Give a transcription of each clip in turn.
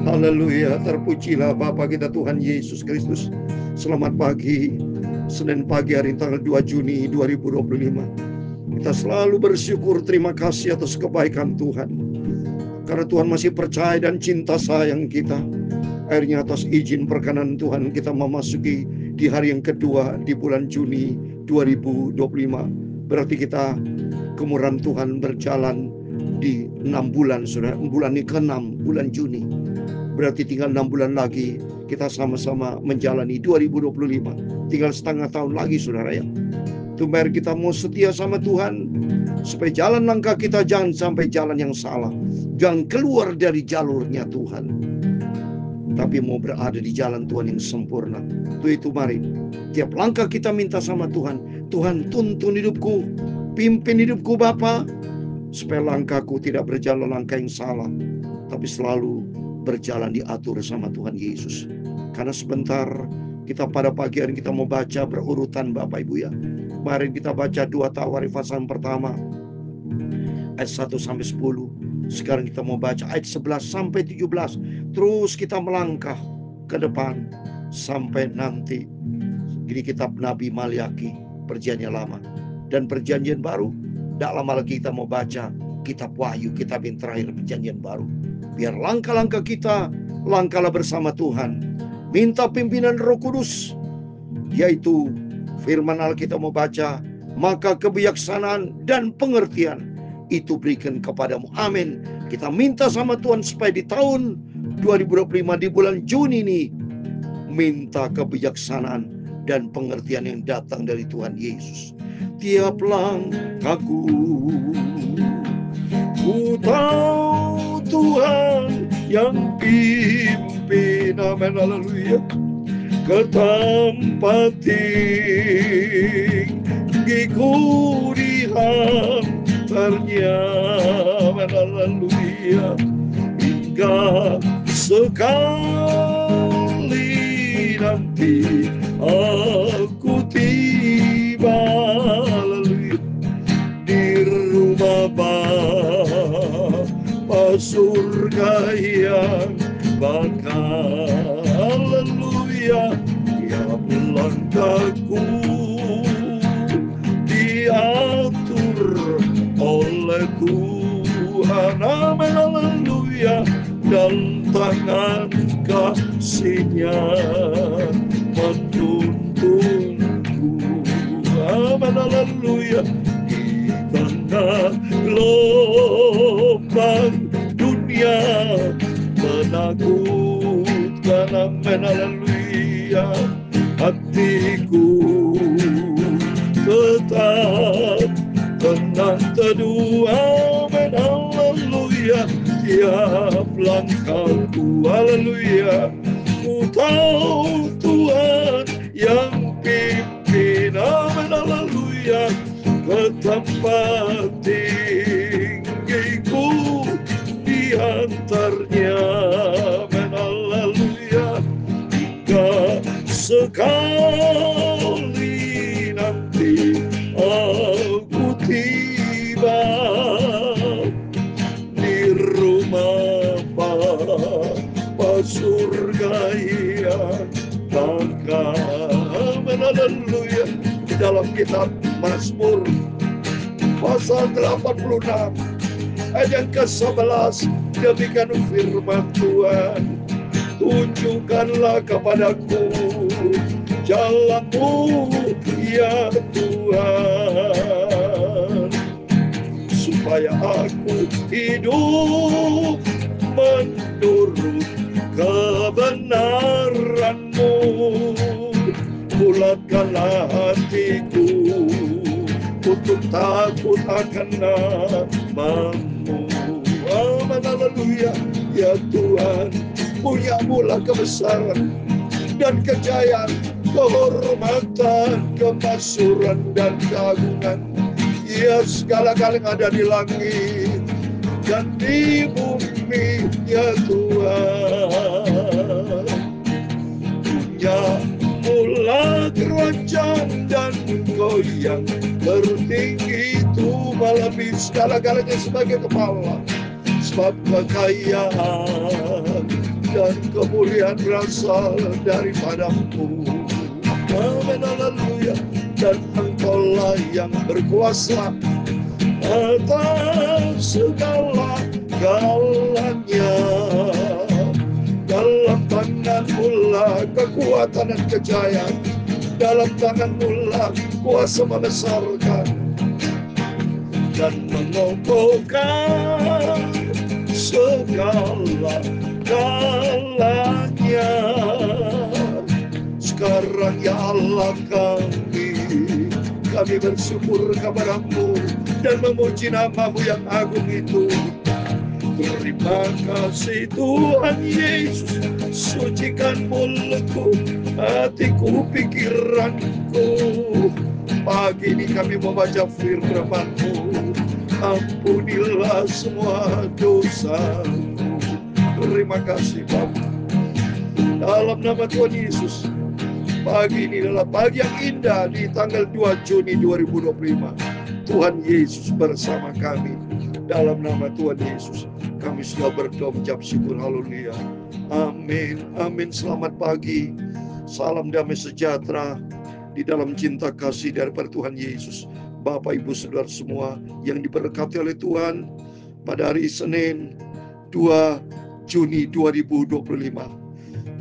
Haleluya, terpujilah Bapa kita Tuhan Yesus Kristus. Selamat pagi, Senin pagi hari tanggal 2 Juni 2025. Kita selalu bersyukur, terima kasih atas kebaikan Tuhan. Karena Tuhan masih percaya dan cinta sayang kita. Akhirnya atas izin perkenan Tuhan kita memasuki di hari yang kedua di bulan Juni 2025. Berarti kita kemurahan Tuhan berjalan di 6 bulan, saudara. Bulan ini ke-6, bulan Juni. Berarti tinggal 6 bulan lagi kita sama-sama menjalani 2025. Tinggal setengah tahun lagi, saudara ya. Itu mari kita mau setia sama Tuhan, supaya jalan langkah kita jangan sampai jalan yang salah. Jangan keluar dari jalurnya Tuhan, tapi mau berada di jalan Tuhan yang sempurna. Itu mari. Tiap langkah kita minta sama Tuhan. Tuhan, tuntun hidupku, pimpin hidupku Bapa, supaya langkahku tidak berjalan langkah yang salah, tapi selalu berjalan diatur sama Tuhan Yesus. Karena sebentar kita pada pagi hari kita mau baca berurutan Bapak Ibu ya. Kemarin kita baca 2 Tawarikh pasal pertama ayat 1 sampai 10. Sekarang kita mau baca ayat 11 sampai 17. Terus kita melangkah ke depan sampai nanti di kitab Nabi Maliaki, perjanjian lama dan perjanjian baru. Tidak lama lagi kita mau baca kitab Wahyu, kitab yang terakhir perjanjian baru. Biar langkah-langkah kita langkahlah bersama Tuhan. Minta pimpinan Roh Kudus, yaitu firman Alkitab mau baca, maka kebijaksanaan dan pengertian itu berikan kepadamu. Amin. Kita minta sama Tuhan supaya di tahun 2025 di bulan Juni ini minta kebijaksanaan dan pengertian yang datang dari Tuhan Yesus. Tiap langkahku ku tahu Tuhan yang pimpin, amin, haleluya, ke tempat tinggiku di hantarnya, amin, haleluya, hingga sekali nanti aku tiba, haleluya, di rumah Bapa surga yang bakal, haleluya, tiap langkahku diatur oleh Tuhan, amin, haleluya, dan tangan kasih-Nya menuntunku, amin, haleluya, di tengah gelombang dunia menakutkan, amin, haleluya, hatiku tetap tenang teduh, amin, haleluya, tiap langkahku, haleluya, ku tahu Tuhan yang pimpin, amin, haleluya, ke tempat tinggiku diantarnya, amin, haleluya, hingga sekali nanti aku tiba di rumah Bapa surga yang bakal, amin, haleluya. Di dalam kitab Mazmur pasal 86 ayat yang ke-11, demikian firman Tuhan, tunjukkanlah kepadaku jalan-Mu ya Tuhan, supaya aku hidup menurut kebenaran-Mu. Bulatkanlah hatiku untuk takut akan nama-Mu, amin, haleluya, ya Tuhan, punya-Mu lah kebesaran dan kejayaan, kehormatan, kemasyuran dan keagungan, ya segala-gala yang ada di langit dan di bumi, ya Tuhan. Punya-Mu lah kerajaan dan Engkau yang tertinggi itu melebihi segala-galanya sebagai kepala. Sebab kekayaan dan kemuliaan berasal daripadamu. Amin, haleluya. Dan Engkaulah yang berkuasa atas segala-galanya. Dalam tangan-Mu lah kekuatan dan kejayaan. Dalam tangan-Mu lah kuasa membesarkan dan mengokohkan segala-galanya. Sekarang ya Allah kami bersyukur kepada-Mu dan memuji nama-Mu yang agung itu. Terima kasih Tuhan Yesus, sucikan mulutku, hatiku, pikiranku. Pagi ini kami membaca firman-Mu, ampunilah semua dosaku. Terima kasih Bapa. Dalam nama Tuhan Yesus, pagi ini adalah pagi yang indah di tanggal 2 Juni 2025. Tuhan Yesus bersama kami. Dalam nama Tuhan Yesus, kami sudah berdoa mengucap syukur. Haleluya. Amin. Amin. Selamat pagi. Salam damai sejahtera di dalam cinta kasih daripada Tuhan Yesus. Bapak, Ibu, Saudara semua yang diberkati oleh Tuhan, pada hari Senin 2 Juni 2025.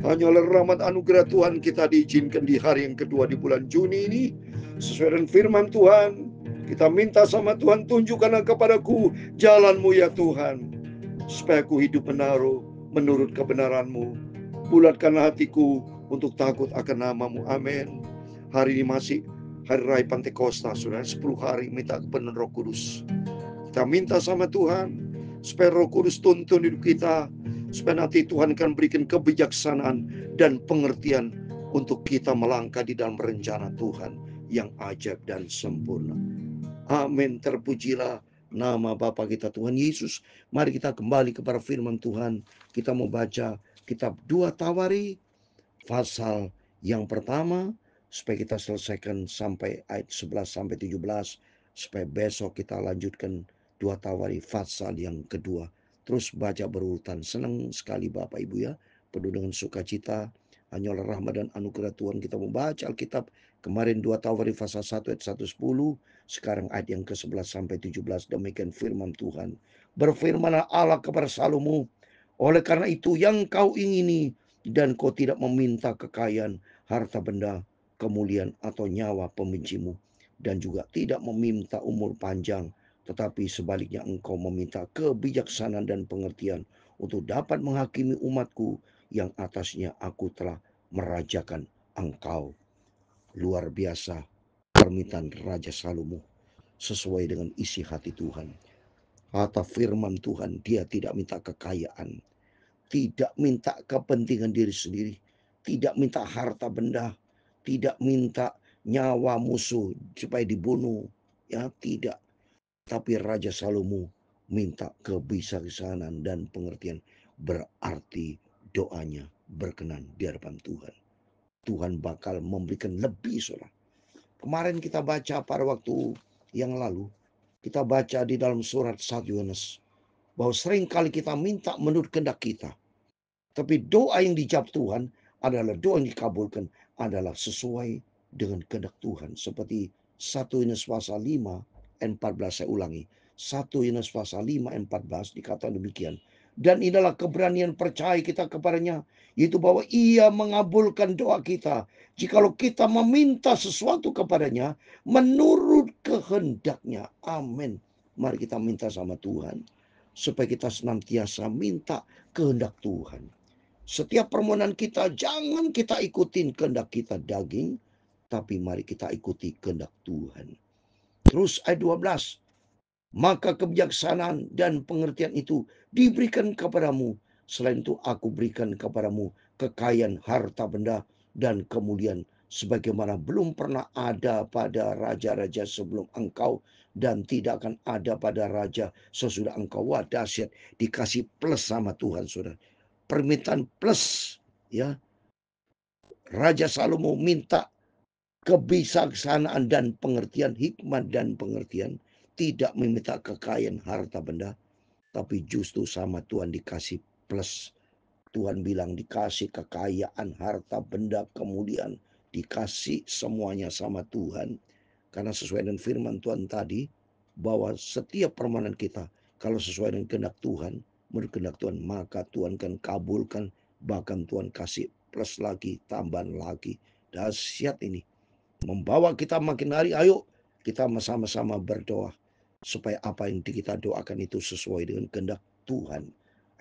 Hanya oleh rahmat anugerah Tuhan kita diizinkan di hari yang kedua di bulan Juni ini. Sesuai dengan firman Tuhan, kita minta sama Tuhan, tunjukkanlah kepadaku jalan-Mu ya Tuhan, supaya aku hidup menaruh menurut kebenaran-Mu. Bulatkanlah hatiku untuk takut akan nama-Mu. Amin. Hari ini masih hari raya Pantekosta, saudara. 10 hari minta kepenuhan Roh Kudus. Kita minta sama Tuhan supaya Roh Kudus tuntun hidup kita, supaya nanti Tuhan akan berikan kebijaksanaan dan pengertian untuk kita melangkah di dalam rencana Tuhan yang ajaib dan sempurna. Amin. Terpujilah nama Bapa kita Tuhan Yesus. Mari kita kembali kepada firman Tuhan. Kita mau baca kitab 2 Tawari pasal yang pertama, supaya kita selesaikan sampai ayat 11 sampai 17, supaya besok kita lanjutkan 2 Tawari pasal yang kedua. Terus baca berurutan. Senang sekali Bapak Ibu ya, penuh dengan sukacita. Hanya oleh rahmat dan anugerah Tuhan kita membaca Alkitab. Kemarin 2 Tawari pasal 1 ayat 110, sekarang ayat yang ke-11 sampai 17. Demikian firman Tuhan. Berfirmanlah Allah kepada Salomo, oleh karena itu yang kau ingini dan kau tidak meminta kekayaan, harta benda, kemuliaan atau nyawa pembencimu, dan juga tidak meminta umur panjang, tetapi sebaliknya engkau meminta kebijaksanaan dan pengertian untuk dapat menghakimi umatku yang atasnya aku telah merajakan engkau. Luar biasa permintaan Raja Salomo sesuai dengan isi hati Tuhan. Kata firman Tuhan, dia tidak minta kekayaan, tidak minta kepentingan diri sendiri, tidak minta harta benda, tidak minta nyawa musuh supaya dibunuh, ya tidak. Tapi Raja Salomo minta kebijaksanaan dan pengertian, berarti doanya berkenan di hadapan Tuhan. Tuhan bakal memberikan lebih, saudara. Kemarin kita baca pada waktu yang lalu, kita baca di dalam surat 1 Yohanes, bahwa seringkali kita minta menurut kehendak kita. Tapi doa yang dijawab Tuhan adalah doa yang dikabulkan adalah sesuai dengan kehendak Tuhan. Seperti 1 Yohanes pasal 5 ayat 14, saya ulangi. 1 Yohanes pasal 5 ayat 14 dikatakan demikian. Dan inilah keberanian percaya kita kepadanya, yaitu bahwa ia mengabulkan doa kita jikalau kita meminta sesuatu kepadanya menurut kehendaknya. Amin. Mari kita minta sama Tuhan supaya kita senantiasa minta kehendak Tuhan. Setiap permohonan kita jangan kita ikutin kehendak kita daging, tapi mari kita ikuti kehendak Tuhan. Terus ayat 12. Maka kebijaksanaan dan pengertian itu diberikan kepadamu. Selain itu aku berikan kepadamu kekayaan harta benda dan kemuliaan, sebagaimana belum pernah ada pada raja-raja sebelum engkau dan tidak akan ada pada raja sesudah engkau. Wah, dahsyat, dikasih plus sama Tuhan, saudara. Permintaan plus, ya. Raja Salomo minta kebijaksanaan dan pengertian, hikmat dan pengertian, tidak meminta kekayaan harta benda, tapi justru sama Tuhan dikasih plus Tuhan bilang dikasih kekayaan, harta, benda, kemudian dikasih semuanya sama Tuhan. Karena sesuai dengan firman Tuhan tadi, bahwa setiap permohonan kita, kalau sesuai dengan kehendak Tuhan, menurut kehendak Tuhan, maka Tuhan akan kabulkan, bahkan Tuhan kasih plus lagi, tambahan lagi. Dahsyat ini. Membawa kita makin hari, ayo kita sama-sama berdoa. Supaya apa yang kita doakan itu sesuai dengan kehendak Tuhan.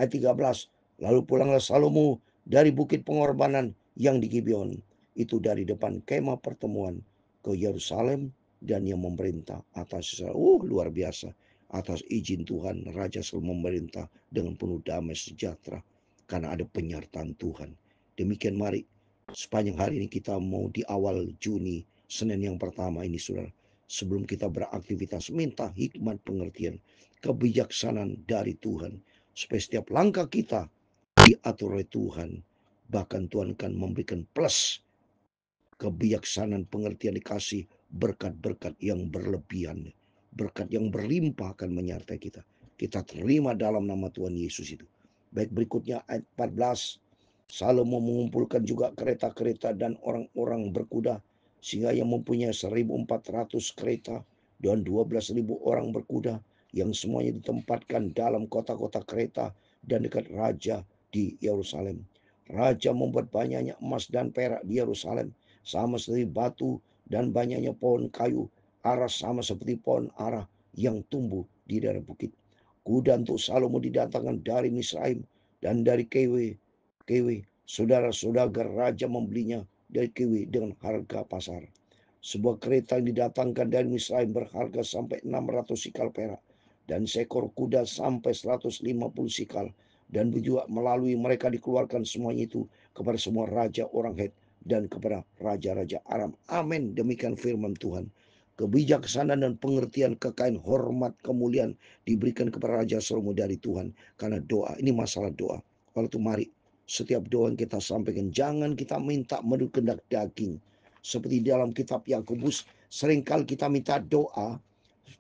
Ayat 13. Lalu pulanglah Salomo dari bukit pengorbanan yang di Gibeon. Itu dari depan kemah pertemuan ke Yerusalem. Dan yang memerintah atas luar biasa. Atas izin Tuhan, Raja Salomo memerintah dengan penuh damai sejahtera. Karena ada penyertaan Tuhan. Demikian mari, sepanjang hari ini kita mau di awal Juni, Senin yang pertama ini saudara. Sebelum kita beraktivitas, minta hikmat pengertian, kebijaksanaan dari Tuhan. Supaya setiap langkah kita diatur oleh Tuhan. Bahkan Tuhan akan memberikan plus kebijaksanaan, pengertian, dikasih berkat-berkat yang berlebihan. Berkat yang berlimpah akan menyertai kita. Kita terima dalam nama Tuhan Yesus itu. Baik, berikutnya ayat 14. Salomo mengumpulkan juga kereta-kereta dan orang-orang berkuda, sehingga yang mempunyai 1.400 kereta dan 12.000 orang berkuda, yang semuanya ditempatkan dalam kota-kota kereta dan dekat raja di Yerusalem. Raja membuat banyaknya emas dan perak di Yerusalem, sama seperti batu, dan banyaknya pohon kayu aras sama seperti pohon ara yang tumbuh di daerah bukit. Kuda untuk Salomo didatangkan dari Misraim dan dari Kewe. Saudara-saudara raja membelinya dari Kewe dengan harga pasar. Sebuah kereta yang didatangkan dari Misraim berharga sampai 600 sikal perak, dan seekor kuda sampai 150 sikal. Dan juga melalui mereka dikeluarkan semuanya itu kepada semua raja orang Het dan kepada raja-raja Aram. Amin. Demikian firman Tuhan. Kebijaksanaan dan pengertian, kekayaan, hormat, kemuliaan diberikan kepada Raja Salomo dari Tuhan. Karena doa, ini masalah doa. Kalau itu mari, setiap doa yang kita sampaikan, jangan kita minta menurut kehendak daging. Seperti dalam kitab Yakobus, seringkali kita minta doa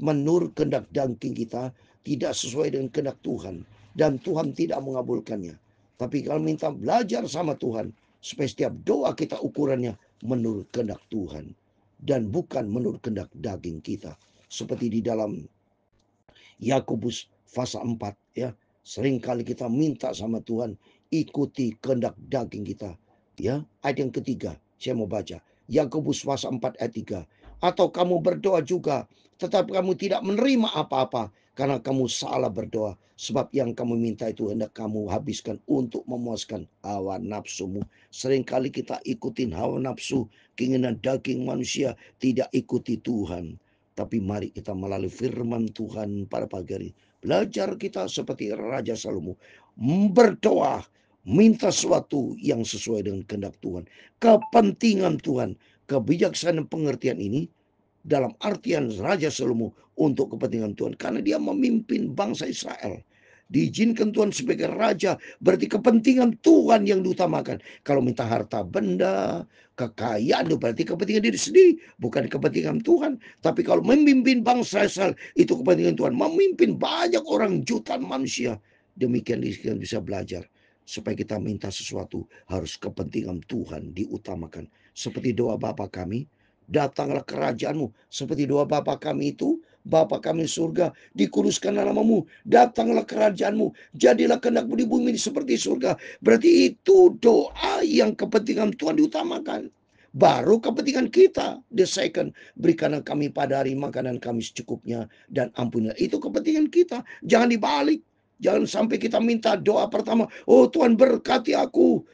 menurut kehendak daging kita, tidak sesuai dengan kehendak Tuhan. Dan Tuhan tidak mengabulkannya. Tapi kalau minta belajar sama Tuhan, supaya setiap doa kita ukurannya menurut kehendak Tuhan. Dan bukan menurut kehendak daging kita. Seperti di dalam Yakobus pasal 4 ya. Seringkali kita minta sama Tuhan, ikuti kehendak daging kita. Ya, ayat yang ketiga, saya mau baca. Yakobus pasal 4 ayat 3. Atau kamu berdoa juga, tetapi kamu tidak menerima apa-apa karena kamu salah berdoa. Sebab yang kamu minta itu hendak kamu habiskan untuk memuaskan hawa nafsumu. Seringkali kita ikutin hawa nafsu, keinginan daging manusia, tidak ikuti Tuhan. Tapi mari kita melalui firman Tuhan pada pagi hari, belajar kita seperti Raja Salomo, berdoa, minta sesuatu yang sesuai dengan kehendak Tuhan, kepentingan Tuhan, kebijaksanaan pengertian ini dalam artian Raja Salomo untuk kepentingan Tuhan. Karena dia memimpin bangsa Israel. Diizinkan Tuhan sebagai raja, berarti kepentingan Tuhan yang diutamakan. Kalau minta harta benda, kekayaan, itu berarti kepentingan diri sendiri, bukan kepentingan Tuhan. Tapi kalau memimpin bangsa Israel, itu kepentingan Tuhan. Memimpin banyak orang, jutaan manusia. Demikian kita bisa belajar. Supaya kita minta sesuatu, harus kepentingan Tuhan diutamakan. Seperti doa Bapa kami, datanglah kerajaanmu. Seperti doa Bapa kami itu, Bapa kami di surga, dikuduskanlah namamu, datanglah kerajaanmu, jadilah kehendakmu di bumi seperti surga. Berarti itu doa yang kepentingan Tuhan diutamakan. Baru kepentingan kita, the second, berikanlah kami pada hari makanan kami secukupnya, dan ampunilah. Itu kepentingan kita, jangan dibalik. Jangan sampai kita minta doa pertama, oh Tuhan berkati aku,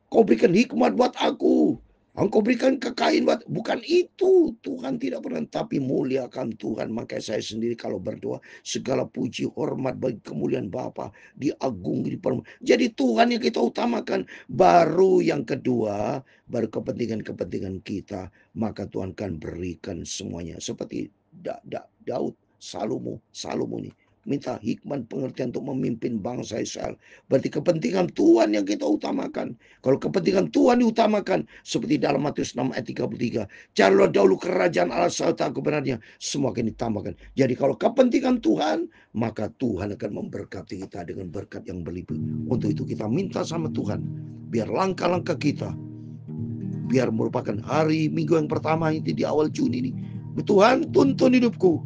kau berikan hikmat buat aku, Engkau berikan kekayaan buat, bukan itu. Tuhan tidak pernah, tapi muliakan Tuhan. Maka saya sendiri kalau berdoa, segala puji hormat bagi kemuliaan Bapa, diagungi, jadi Tuhan yang kita utamakan. Baru yang kedua, baru kepentingan-kepentingan kita, maka Tuhan akan berikan semuanya. Seperti Daud, Salomo ini minta hikmat pengertian untuk memimpin bangsa Israel. Berarti kepentingan Tuhan yang kita utamakan. Kalau kepentingan Tuhan diutamakan, seperti dalam Matius 6 ayat 33, carilah dahulu kerajaan Allah serta kebenarannya, semua akan ditambahkan. Jadi kalau kepentingan Tuhan, maka Tuhan akan memberkati kita dengan berkat yang berlimpah. Untuk itu kita minta sama Tuhan, biar langkah-langkah kita, biar merupakan hari minggu yang pertama ini di awal Juni ini, Tuhan tuntun hidupku,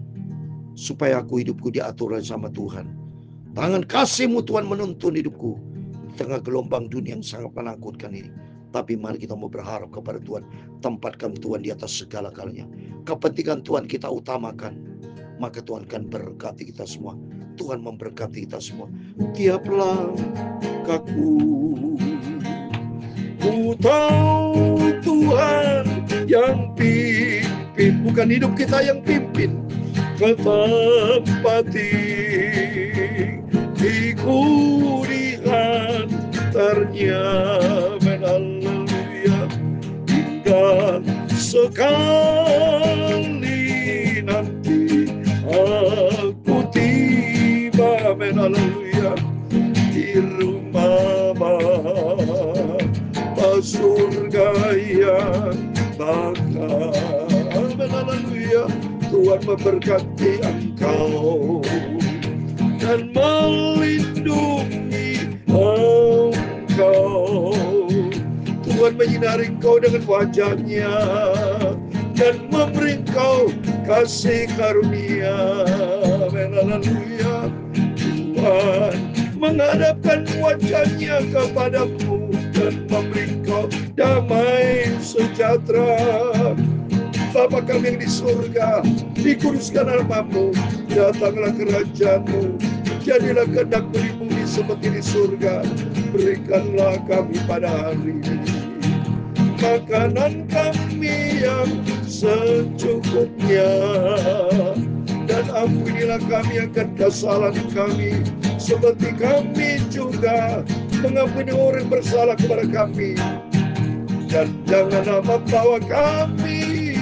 supaya hidupku diatur sama Tuhan. Tangan kasih-Mu Tuhan menuntun hidupku di tengah gelombang dunia yang sangat menakutkan ini. Tapi mari kita mau berharap kepada Tuhan, tempatkan Tuhan di atas segala galanya. Kepentingan Tuhan kita utamakan, maka Tuhan akan berkati kita semua. Tuhan memberkati kita semua. Tiap langkahku, ku tahu Tuhan yang pimpin, bukan hidup kita yang pimpin. Ke tempat tinggiku di antarnya, haleluya, hingga sekali nanti aku tiba, haleluya, di rumah Bapa surga yang bakal, haleluya. Tuhan memberkati engkau dan melindungi engkau. Tuhan menyinari engkau dengan wajah-Nya dan memberi engkau kasih karunia. Haleluya. Tuhan menghadapkan wajah-Nya kepadamu dan memberi engkau damai sejahtera. Bapa kami yang di surga, dikuduskan nama-Mu, datanglah kerajaan-Mu, jadilah kehendak-Mu di bumi seperti di surga. Berikanlah kami pada hari ini makanan kami yang secukupnya, dan ampunilah kami akan kesalahan kami, seperti kami juga mengampuni orang bersalah kepada kami. Dan janganlah membawa kami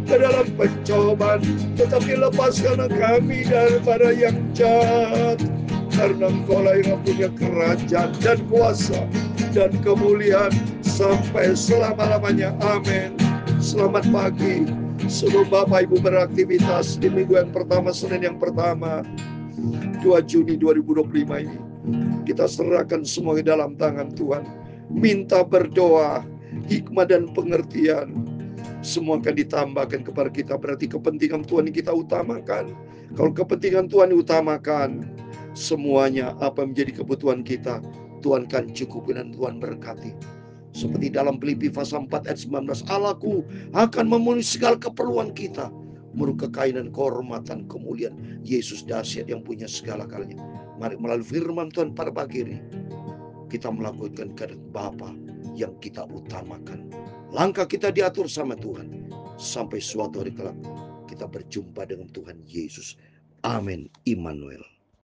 ke dalam pencobaan, tetapi lepaskanlah kami daripada yang jahat. Karena Engkau-lah yang punya kerajaan dan kuasa dan kemuliaan sampai selama-lamanya. Amin. Selamat pagi. Sebelum Bapak Ibu beraktivitas di minggu yang pertama, Senin yang pertama 2 Juni 2025 ini, kita serahkan semua ke dalam tangan Tuhan. Minta berdoa, hikmat dan pengertian, semua akan ditambahkan kepada kita. Berarti kepentingan Tuhan yang kita utamakan. Kalau kepentingan Tuhan diutamakan, semuanya apa yang menjadi kebutuhan kita, Tuhan akan cukupi dan Tuhan berkati. Seperti dalam Filipi pasal 4 ayat 19, Allahku akan memenuhi segala keperluan kita menurut kekayaan, kehormatan, kemuliaan Yesus dahsyat yang punya segala galanya. Mari melalui firman Tuhan pada pagi ini, kita melakukan kehendak Bapa yang kita utamakan. Langkah kita diatur sama Tuhan. Sampai suatu hari kelak kita berjumpa dengan Tuhan Yesus. Amin. Immanuel.